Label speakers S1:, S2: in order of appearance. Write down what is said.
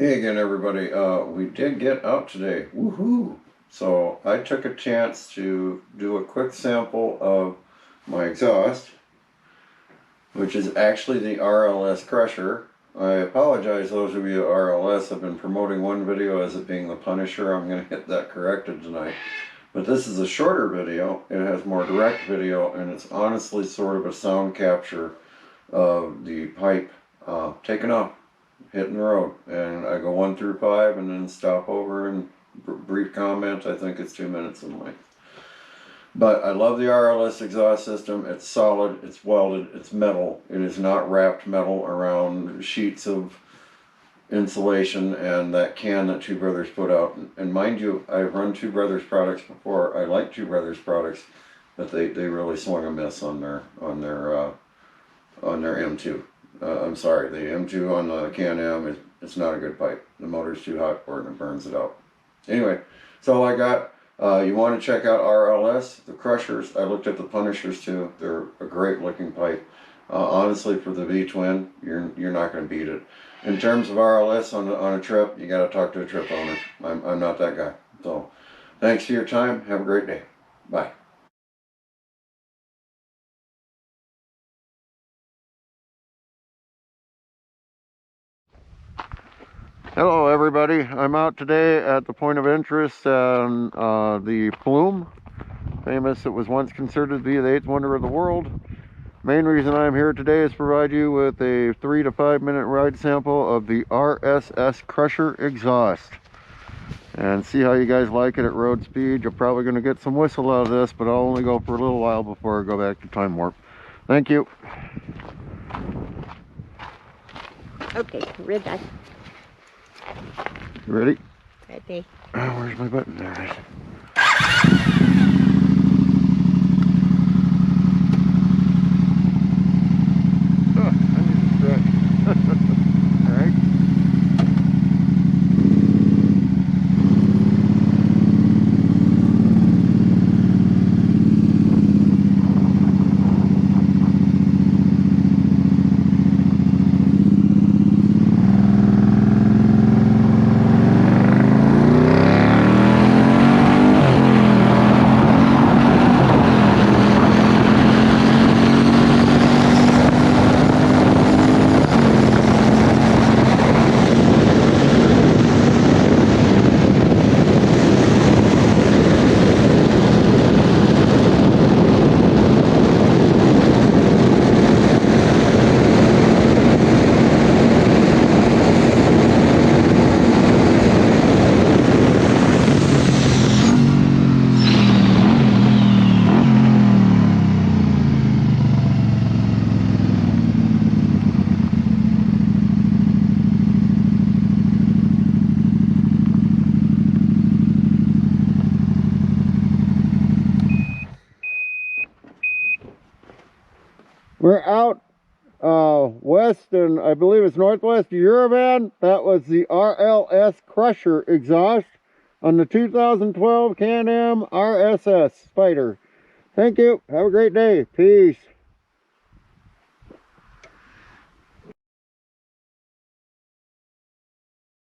S1: Hey again, everybody. We did get out today. Woohoo! So I took a chance to do a quick sample of my exhaust, which is actually the RLS Crusher. I apologize, those of you at RLS have been promoting one video as it being the Punisher. I'm going to get that corrected tonight. But this is a shorter video. It has more direct video, and it's honestly sort of a sound capture of the pipe taken off, hitting the road. And I go 1 through 5 and then stop over and brief comment. I think it's 2 minutes in length. But I love the RLS exhaust system. It's solid, it's welded, it's metal. It is not wrapped metal around sheets of insulation and that can that Two Brothers put out. And mind you, I've run Two Brothers products before. I like Two Brothers products, but they really swung a miss on their M2. I'm sorry, the M2 on the Can-Am, it's not a good pipe. The motor's too hot for it and it burns it out. Anyway, that's all I got. You want to check out RLS, the Crushers. I looked at the Punishers too. They're a great looking pipe. Honestly, for the V-twin, you're not going to beat it. In terms of RLS on a trip, you got to talk to a trip owner. I'm not that guy. So, thanks for your time. Have a great day. Bye. Hello everybody, I'm out today at the point of interest on the Flume. Famous, it was once considered to be the 8th wonder of the world. Main reason I'm here today is to provide you with a 3 to 5 minute ride sample of the RLS Crusher Exhaust. And see how you guys like it at road speed. You're probably going to get some whistle out of this, but I'll only go for a little while before I go back to time warp. Thank you.
S2: Okay, we're done.
S1: You ready?
S2: Ready.
S1: Oh, where's my button? There it is. Oh, I need to stretch. All right. We're out west and I believe it's northwest of Yerevan. That was the RLS Crusher exhaust on the 2012 Can-Am RSS Spyder. Thank you. Have a great day. Peace.